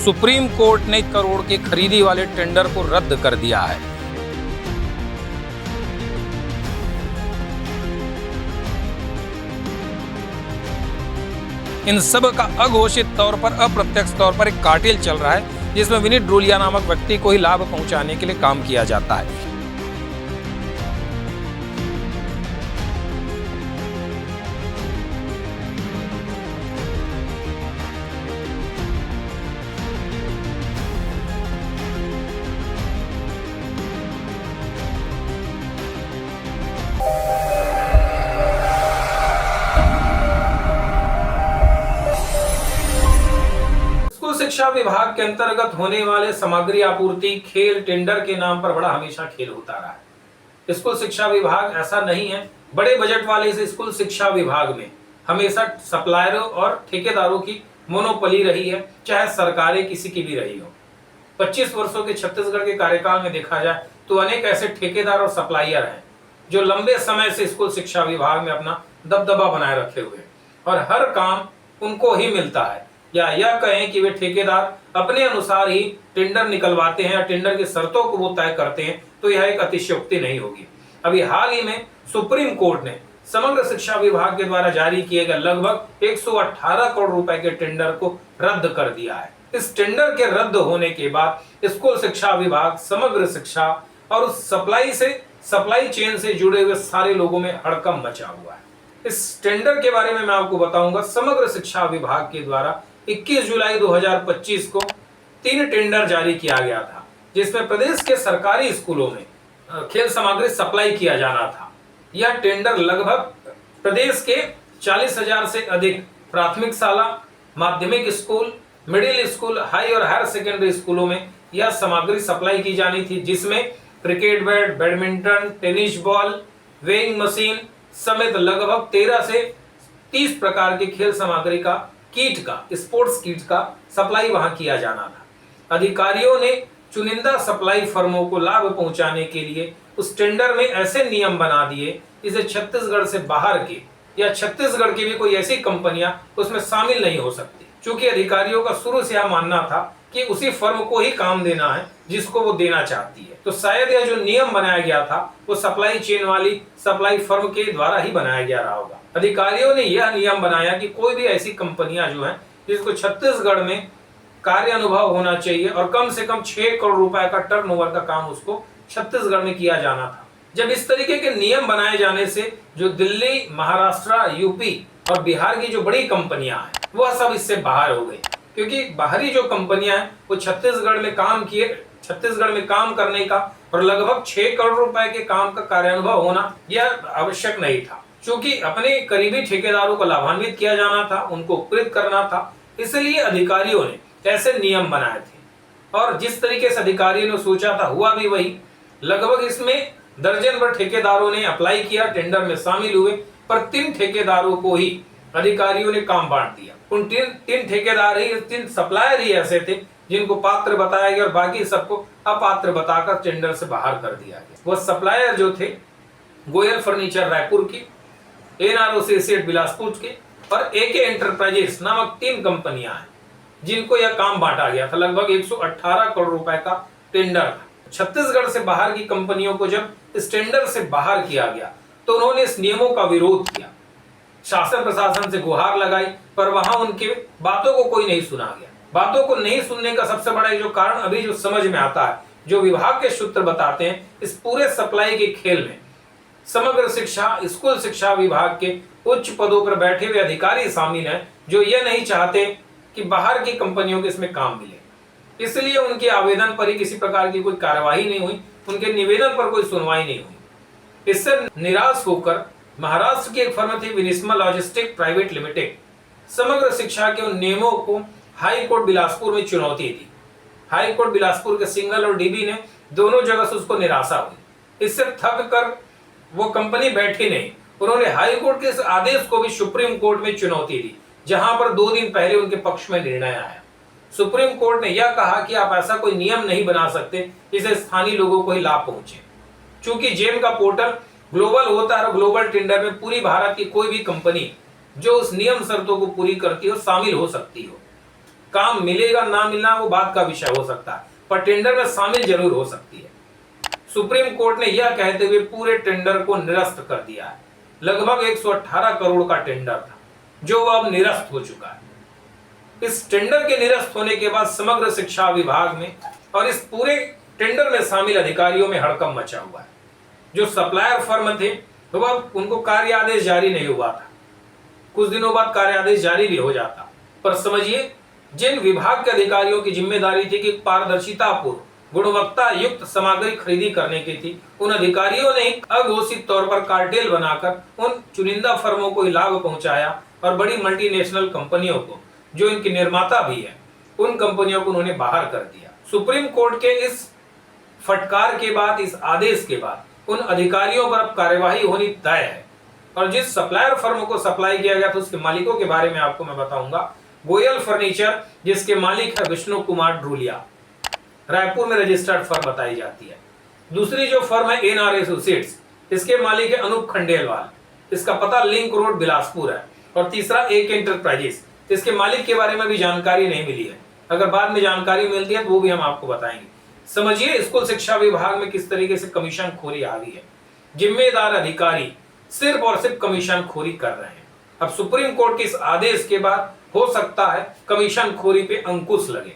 Supreme court ने करोड़ के खरीदी वाले टेंडर को रद्द कर दिया है। इन सब का अघोषित तौर पर अप्रत्यक्ष तौर पर एक कार्टेल चल रहा है, जिसमें विनीत ड्रोलिया नामक व्यक्ति को ही लाभ पहुंचाने के लिए काम किया जाता है। शिक्षा विभाग के अंतर्गत होने वाले सामग्री आपूर्ति खेल टेंडर के नाम पर बड़ा हमेशा खेल होता रहा है। स्कूल शिक्षा विभाग ऐसा नहीं है, बड़े बजट वाले इस स्कूल शिक्षा विभाग में हमेशा सप्लायरों और ठेकेदारों की मोनोपोली रही है, चाहे सरकारें किसी की भी रही हो। 25 वर्षों के छत्तीसगढ़ के कार्यकाल में देखा जाए तो अनेक ऐसे ठेकेदार और सप्लायर हैं जो लंबे समय से स्कूल शिक्षा विभाग में अपना दबदबा बनाए रखे हुए हैं और हर काम उनको ही मिलता है, या यह कहें कि वे ठेकेदार अपने अनुसार ही टेंडर निकलवाते हैं या टेंडर की शर्तों को वो तय करते हैं, तो यह एक अतिशयोक्ति नहीं होगी। अभी हाल ही में सुप्रीम कोर्ट ने समग्र शिक्षा विभाग के द्वारा जारी किए गए लगभग 118 करोड़ रुपए के टेंडर को रद्द कर दिया है। इस टेंडर के रद्द होने के बाद स्कूल शिक्षा विभाग, समग्र शिक्षा और उस सप्लाई चेन से जुड़े हुए सारे लोगों में हड़कंप मचा हुआ है। इस टेंडर के बारे में मैं आपको बताऊंगा। समग्र शिक्षा विभाग के द्वारा 21 जुलाई 2025 को 3 टेंडर जारी किया गया था, जिसमें प्रदेश के सरकारी स्कूलों में खेल सामग्री सप्लाई किया जाना था। यह टेंडर लगभग प्रदेश के 40,000 से अधिक प्राथमिक शाला, माध्यमिक स्कूल, मिडिल स्कूल, हाई और हायर सेकेंडरी स्कूलों में यह सामग्री सप्लाई की जानी थी, जिसमें cricket bat, badminton, tennis ball, weighing machine समेत लगभग 13 से 30 प्रकार के खेल सामग्री का स्पोर्ट्स किट का सप्लाई वहां किया जाना था। अधिकारियों ने चुनिंदा सप्लाई फर्मों को लाभ पहुंचाने के लिए उस टेंडर में ऐसे नियम बना दिए जिसे छत्तीसगढ़ से बाहर के या छत्तीसगढ़ की भी कोई ऐसी कंपनियां उसमें शामिल नहीं हो सकती। चूंकि अधिकारियों का शुरू से यह मानना था कि उसी फर्म को ही काम देना है जिसको वो देना चाहती है, तो शायद यह जो नियम बनाया गया था वो सप्लाई चेन वाली सप्लाई फर्म के द्वारा ही बनाया गया रहा होगा। अधिकारियों ने यह नियम बनाया कि कोई भी ऐसी कंपनियां जो हैं जिसको छत्तीसगढ़ में कार्य अनुभव होना चाहिए और कम से कम 6 करोड़ रुपए का टर्नओवर का काम उसको छत्तीसगढ़ में किया जाना था। जब इस तरीके के नियम बनाए जाने से जो दिल्ली, महाराष्ट्र, यूपी और बिहार की जो बड़ी कंपनियां हैं वह सब इससे बाहर हो गई, क्योंकि बाहरी जो कंपनियां हैं वो छत्तीसगढ़ में काम करने का और लगभग 6 करोड़ रुपए के काम का कार्यानुभव होना यह आवश्यक नहीं था। चूंकि अपने करीबी ठेकेदारों को लाभान्वित किया जाना था, उनको उपकृत करना था, इसलिए अधिकारियों ने ऐसे नियम बनाए थे। और जिस तरीके से अधिकारियों ने सोचा था हुआ भी वही। लगभग इसमें दर्जन भर ठेकेदारों ने अप्लाई किया, टेंडर में शामिल हुए, पर 3 ठेकेदारों को ही अधिकारियों ने काम बांट दिया। उन 3 ठेकेदार ही, 3 सप्लायर ही ऐसे थे जिनको पात्र बताया गया और बाकी सबको अपात्र बताकर टेंडर से बाहर कर दिया गया। वह सप्लायर जो थे गोयल फर्नीचर रायपुर की, एनआरओसी सेठ बिलासपुर के और एके एंटरप्राइजेस नामक 3 कंपनियां हैं जिनको यह काम बांटा गया था। लगभग 118 करोड़ रुपए का टेंडर था। छत्तीसगढ़ से बाहर की कंपनियों को जब इस टेंडर से बाहर किया गया तो उन्होंने इस नियमों का विरोध किया, शासन प्रशासन से गुहार लगाई, पर वहां उनकी बातों को कोई नहीं सुना गया। बातों को नहीं सुनने का सबसे बड़ा जो कारण अभी जो समझ में आता है, जो विभाग के सूत्र बताते हैं, इस पूरे सप्लाई के खेल में समग्र शिक्षा, स्कूल शिक्षा विभाग के उच्च पदों पर बैठे हुए अधिकारी शामिल हैं जो ये नहीं चाहते कि बाहर की कंपनियों के इसमें काम मिले। इसलिए उनके आवेदन पर ही किसी प्रकार की कोई कार्यवाही नहीं हुई, उनके निवेदन पर कोई सुनवाई नहीं हुई। इससे निराश होकर महाराष्ट्र की एक फर्म थी विनिस्मा लॉजिस्टिक प्राइवेट लिमिटेड, समग्र शिक्षा के उन नियमों को हाई कोर्ट बिलासपुर में चुनौती दी। हाई कोर्ट बिलासपुर के सिंगल और डीबी ने दोनों जगह से उसको निराशा हुई। इससे थक कर वो कंपनी बैठी नहीं, उन्होंने हाई कोर्ट के इस आदेश को भी सुप्रीम कोर्ट में चुनौती दी, जहां पर 2 दिन पहले उनके पक्ष में निर्णय आया। सुप्रीम कोर्ट ने यह कहा कि आप ऐसा कोई नियम नहीं बना सकते जिससे स्थानीय लोगों को ही लाभ पहुंचे। चूंकि जेम का पोर्टल ग्लोबल होता है और ग्लोबल टेंडर में पूरी भारत की कोई भी कंपनी जो उस नियम शर्तों को पूरी करती हो शामिल हो सकती हो। काम मिलेगा ना मिलना वो बात का विषय हो सकता है, पर टेंडर में शामिल जरूर हो सकती है। सुप्रीम कोर्ट ने यह कहते हुए पूरे टेंडर को निरस्त कर दिया है। लगभग 118 करोड़ का टेंडर था जो अब निरस्त हो चुका है। इस टेंडर के निरस्त होने के बाद समग्र शिक्षा विभाग में और इस पूरे टेंडर में शामिल अधिकारियों में हड़कंप मचा हुआ है। जो सप्लायर फर्म थे वह उनको कार्य आदेश जारी नहीं हुआ था, कुछ दिनों बाद कार्य आदेश जारी भी हो जाता, पर समझिए जिन विभाग के अधिकारियों की जिम्मेदारी थी कि पारदर्शिता पूर्व गुणवत्ता युक्त सामग्री खरीदी करने की थी, उन अधिकारियों ने अघोषित तौर पर कार्टेल बनाकर उन चुनिंदा फर्मों को लाभ पहुंचाया और बड़ी मल्टीनेशनल कंपनियों को जो इनकी निर्माता भी है उन कंपनियों को उन्होंने बाहर कर दिया। सुप्रीम कोर्ट के इस फटकार के बाद, इस आदेश के बाद उन अधिकारियों पर अब कार्यवाही होनी तय है। और जिस सप्लायर फर्म को सप्लाई किया गया था उसके मालिकों के बारे में आपको मैं बताऊंगा। गोयल फर्नीचर, जिसके मालिक है विष्णु कुमार ढूलिया, रायपुर में रजिस्टर्ड फर्म बताई जाती है। दूसरी जो फर्म है एनआर एसोसिएट्स, इसके मालिक है अनूप खंडेलवाल, इसका पता लिंक रोड बिलासपुर है। और तीसरा एक एंटरप्राइजेस, इसके मालिक के बारे में भी जानकारी नहीं मिली है, अगर बाद में जानकारी मिलती है तो वो भी हम आपको बताएंगे। समझिए स्कूल शिक्षा विभाग में किस तरीके से कमीशन खोरी आ गई है। जिम्मेदार अधिकारी सिर्फ और सिर्फ कमीशन खोरी कर रहे हैं। अब सुप्रीम कोर्ट के इस आदेश के बाद हो सकता है कमीशन खोरी पे अंकुश लगे।